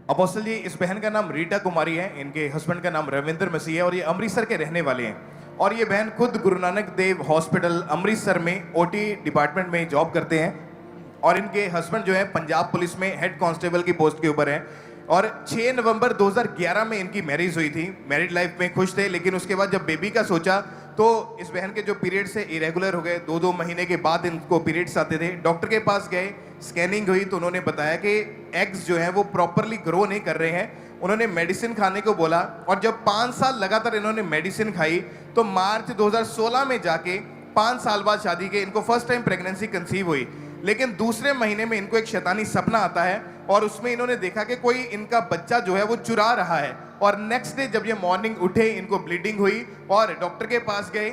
Apostle जी, इस बहन का नाम रीटा कुमारी है, इनके हस्बैंड का नाम रविंद्र मसीह है और ये अमृतसर के रहने वाले हैं। और ये बहन खुद गुरु नानक देव हॉस्पिटल अमृतसर में ओटी डिपार्टमेंट में जॉब करते हैं और इनके हस्बैंड जो है पंजाब पुलिस में हेड कांस्टेबल की पोस्ट के ऊपर है। और 6 नवंबर 2011 में इनकी मैरिज हुई थी। मैरिड लाइफ में खुश थे, लेकिन उसके बाद जब बेबी का सोचा तो इस बहन के जो पीरियड्स है इरेगुलर हो गए। 2-2 महीने के बाद इनको पीरियड्स आते थे। डॉक्टर के पास गए, स्कैनिंग हुई तो उन्होंने बताया कि एग्स जो हैं वो प्रॉपरली ग्रो नहीं कर रहे हैं। उन्होंने मेडिसिन खाने को बोला और जब 5 साल लगातार इन्होंने मेडिसिन खाई तो मार्च 2016 में जाके 5 साल बाद शादी के इनको फर्स्ट टाइम प्रेगनेंसी कंसीव हुई। लेकिन दूसरे महीने में इनको एक शैतानी सपना आता है और उसमें इन्होंने देखा कि कोई इनका बच्चा जो है वो चुरा रहा है। और नेक्स्ट डे जब ये मॉर्निंग उठे, इनको ब्लीडिंग हुई और डॉक्टर के पास गए।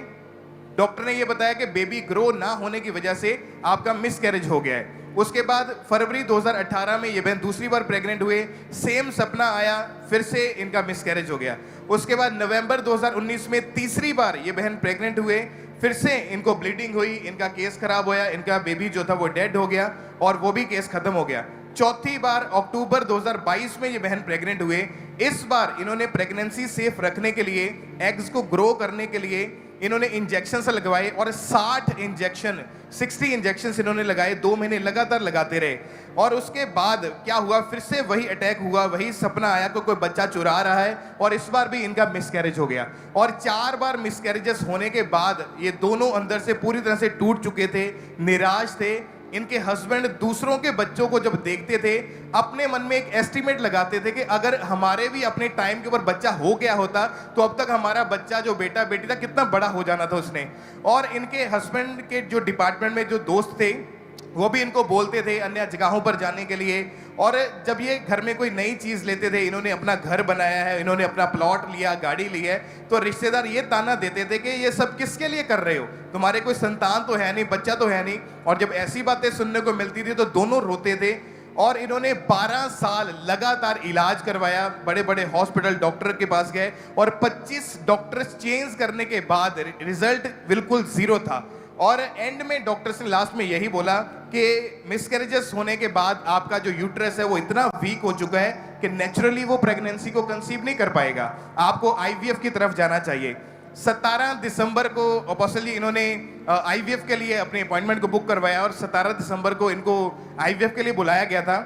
डॉक्टर ने ये बताया कि बेबी ग्रो ना होने की वजह से आपका मिसकैरेज हो गया है। उसके बाद फरवरी 2018 में ये बहन दूसरी बार प्रेग्नेंट हुए, सेम सपना आया, फिर से इनका मिसकैरेज हो गया। उसके बाद नवंबर 2019 में तीसरी बार ये बहन प्रेग्नेंट हुए, फिर से इनको ब्लीडिंग हुई, इनका केस खराब होया, इनका बेबी जो था वो डेड हो गया और वो भी केस खत्म हो गया। चौथी बार अक्टूबर 2022 में ये बहन प्रेग्नेंट हुए। इस बार इन्होंने प्रेगनेंसी सेफ रखने के लिए, एग्स को ग्रो करने के लिए इन्होंने इंजेक्शन लगवाए और 60 इंजेक्शन इन्होंने लगाए। 2 महीने लगातार लगाते रहे और उसके बाद क्या हुआ, फिर से वही अटैक हुआ, वही सपना आया कि कोई बच्चा चुरा रहा है और इस बार भी इनका मिसकैरेज हो गया। और 4 बार मिसकैरेजेस होने के बाद ये दोनों अंदर से पूरी तरह से टूट चुके थे, निराश थे। इनके हस्बैंड दूसरों के बच्चों को जब देखते थे अपने मन में एक एस्टीमेट लगाते थे कि अगर हमारे भी अपने टाइम के ऊपर बच्चा हो गया होता तो अब तक हमारा बच्चा जो बेटा बेटी था कितना बड़ा हो जाना था उसने। और इनके हस्बैंड के जो डिपार्टमेंट में जो दोस्त थे वो भी इनको बोलते थे अन्य जगहों पर जाने के लिए। और जब ये घर में कोई नई चीज़ लेते थे, इन्होंने अपना घर बनाया है, इन्होंने अपना प्लॉट लिया, गाड़ी ली है, तो रिश्तेदार ये ताना देते थे कि ये सब किसके लिए कर रहे हो, तुम्हारे कोई संतान तो है नहीं, बच्चा तो है नहीं। और जब ऐसी बातें सुनने को मिलती थी तो दोनों रोते थे। और इन्होंने 12 साल लगातार इलाज करवाया, बड़े बड़े हॉस्पिटल डॉक्टर के पास गए और 25 डॉक्टर्स चेंज करने के बाद रिजल्ट बिल्कुल 0 था। और एंड में डॉक्टर्स ने लास्ट में यही बोला कि मिसकैरेजेस होने के बाद आपका जो यूट्रस है वो इतना वीक हो चुका है कि नेचुरली वो प्रेगनेंसी को कंसीव नहीं कर पाएगा, आपको आईवीएफ की तरफ जाना चाहिए। 17 दिसंबर को अपोस्टल जी इन्होंने आईवीएफ के लिए अपने अपॉइंटमेंट को बुक करवाया और 17 दिसंबर को इनको आईवीएफ के लिए बुलाया गया था।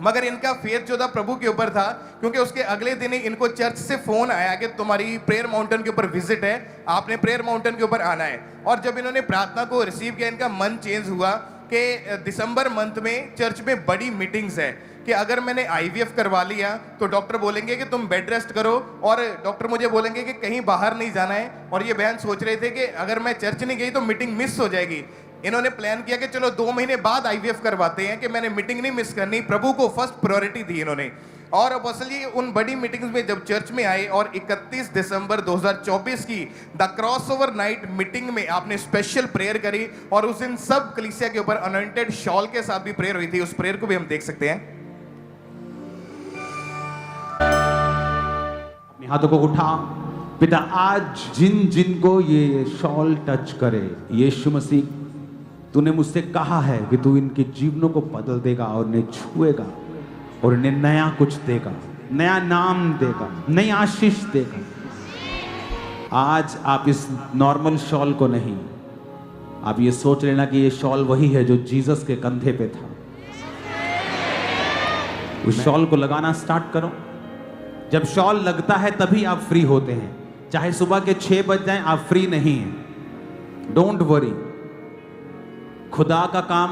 मगर इनका फेथ जो था प्रभु के ऊपर था, क्योंकि उसके अगले दिन ही इनको चर्च से फोन आया कि तुम्हारी प्रेयर माउंटेन के ऊपर विजिट है, आपने प्रेयर माउंटेन के ऊपर आना है। और जब इन्होंने प्रार्थना को रिसीव किया, इनका मन चेंज हुआ कि दिसंबर मंथ में चर्च में बड़ी मीटिंग्स है कि अगर मैंने आईवीएफ करवा लिया तो डॉक्टर बोलेंगे कि तुम बेड रेस्ट करो और डॉक्टर मुझे बोलेंगे कि कहीं बाहर नहीं जाना है। और ये बहन सोच रहे थे कि अगर मैं चर्च नहीं गई तो मीटिंग मिस हो जाएगी। इन्होंने प्लान किया कि चलो 2 महीने बाद आईवीएफ करवाते हैं कि मैंने मीटिंग नहीं मिस करनी, प्रभु को फर्स्ट प्रायोरिटी दी इन्होंने। और अपोस्टल जी उन बड़ी मीटिंग्स में जब चर्च में आए और 31 दिसंबर 2024 की द क्रॉसओवर नाइट मीटिंग में आपने स्पेशल प्रेयर करी और उस दिन सब कलीसिया के ऊपर अनॉइंटेड शॉल के साथ भी प्रेयर हुई थी। उस प्रेयर को भी हम देख सकते हैं। अपने हाथों को उठा। पिता, आज जिन जिन को ये शॉल टच करे, यीशु मसीह तूने मुझसे कहा है कि तू इनके जीवनों को बदल देगा और इन्हें छुएगा और इन्हें नया कुछ देगा, नया नाम देगा, नई आशीष देगा। आज आप इस नॉर्मल शॉल को नहीं, आप ये सोच लेना कि ये शॉल वही है जो जीसस के कंधे पे था। उस शॉल को लगाना स्टार्ट करो। जब शॉल लगता है तभी आप फ्री होते हैं, चाहे सुबह के 6 बज जाएं, आप फ्री नहीं हैं। डोंट वरी, खुदा का काम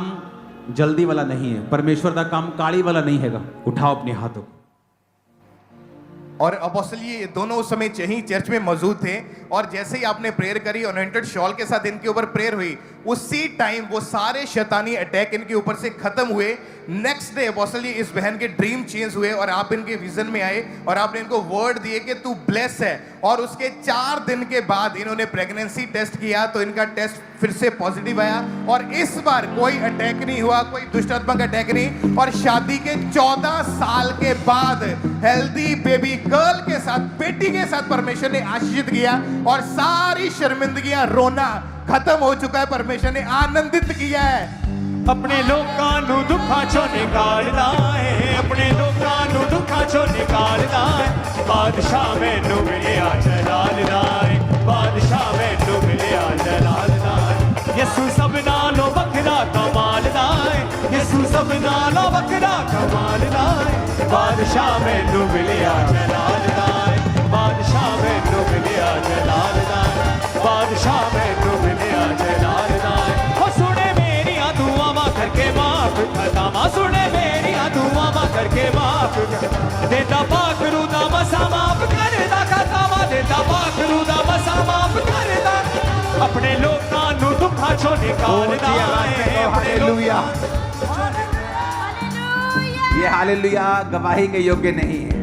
जल्दी वाला नहीं है, परमेश्वर का काम काली वाला नहीं हैगा। उठाओ अपने हाथों को। और अपोस्टल ये दोनों उस समय ही चर्च में मौजूद थे और जैसे ही आपने प्रेयर करी, अनॉइंटेड शॉल के साथ इनके ऊपर प्रेयर हुई, उसी टाइम वो सारे शैतानी अटैक इनके ऊपर से खत्म हुए। नेक्स्ट डे अपोस्टल जी इस बहन के ड्रीम चेंज हुए और आप इनके विजन में आए और आपने इनको वर्ड दिए कि तू ब्लेस है। और उसके 4 दिन के बाद इन्होंने प्रेगनेंसी टेस्ट किया तो इनका टेस्ट फिर से पॉजिटिव आया और इस बार कोई अटैक नहीं हुआ, कोई दुष्टात्मक अटैक नहीं। और शादी के 14 साल के बाद हेल्दी बेबी गर्ल के साथ, बेटी के साथ परमेश्वर ने आशीषित किया और सारी शर्मिंदगियां, रोना खत्म हो चुका है। परमेश्वर ने आनंदित किया है। अपने लोकां नू दुखां चों निकालदा है, अपने लोकां नू दुखां चों जलाल दा बादशाह मैनू मिलिया जलाल दा बादशाह मैनू मिलिया जलाल दा यसू सब नालों वखरा कमाल दा यसू सब नालों वखरा कमाल दा बादशाह मैनू मिलिया जलाल दा बादशाह मैनू मिलिया जलाल दा बादशाह मैनू मिलिया जलाल दा ओ सुने मेरियां दुआवां करके माफ खतामा सुने मेरियां दुआवां करके माफ देता पाखरू दा मसा माफ करदा खतामा देता पाखरू दा मसा माफ करदा अपने लोकां नू दुखां चों निकालदा अपने हालेलुया। ये हालेलुया गवाही के योग्य नहीं है।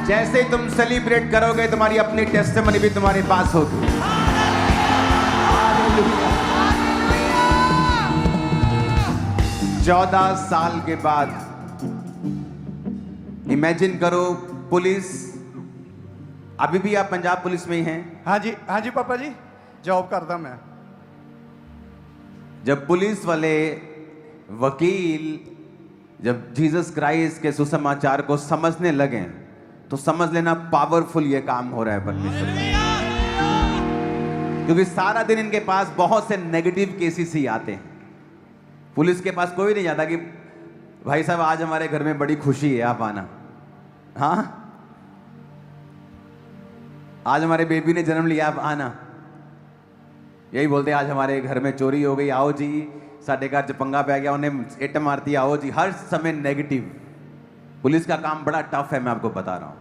जैसे ही तुम सेलिब्रेट करोगे तुम्हारी अपनी टेस्टिमनी भी तुम्हारे पास होगी। 14 साल के बाद इमेजिन करो, पुलिस, अभी भी आप पंजाब पुलिस में ही हैं? हाँ जी पापा जी, जॉब करता मैं। जब पुलिस वाले वकील जब जीसस क्राइस्ट के सुसमाचार को समझने लगे तो समझ लेना पावरफुल ये काम हो रहा है परमेश्वर का। क्योंकि सारा दिन इनके पास बहुत से नेगेटिव केसेस ही आते हैं। पुलिस के पास कोई नहीं जाता कि भाई साहब आज हमारे घर में बड़ी खुशी है, आप आना। हाँ, आज हमारे बेबी ने जन्म लिया, आप आना। यही बोलते आज हमारे घर में चोरी हो गई, आओ जी। साढ़े घर च पंगा पै गया, उन्हें इट मारती, आओ जी। हर समय नेगेटिव। पुलिस का काम बड़ा टफ है, मैं आपको बता रहा हूं।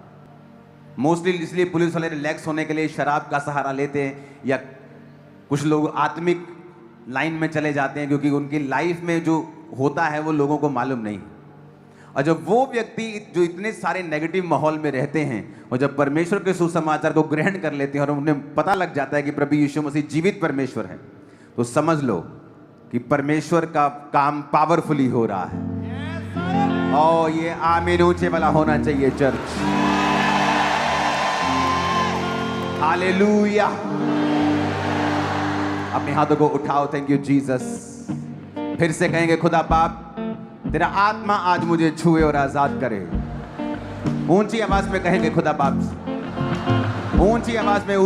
मोस्टली इसलिए पुलिस वाले रिलैक्स होने के लिए शराब का सहारा लेते हैं, या कुछ लोग आत्मिक लाइन में चले जाते हैं क्योंकि उनकी लाइफ में जो होता है वो लोगों को मालूम नहीं। और जब वो व्यक्ति जो इतने सारे नेगेटिव माहौल में रहते हैं और जब परमेश्वर के सुसमाचार को ग्रहण कर लेते हैं और उन्हें पता लग जाता है कि प्रभु यीशु मसीह जीवित परमेश्वर है, तो समझ लो कि परमेश्वर का काम पावरफुली हो रहा है। और ये आमीन ऊंचे वाला होना चाहिए चर्च। हालेलुया। अपने हाथों को उठाओ, थैंक यू जीसस। फिर से कहेंगे, खुदा बाप तेरा आत्मा आज मुझे छुए और आजाद करे। ऊंची आवाज में कहेंगे खुदा बाप, ऊंची आवाज में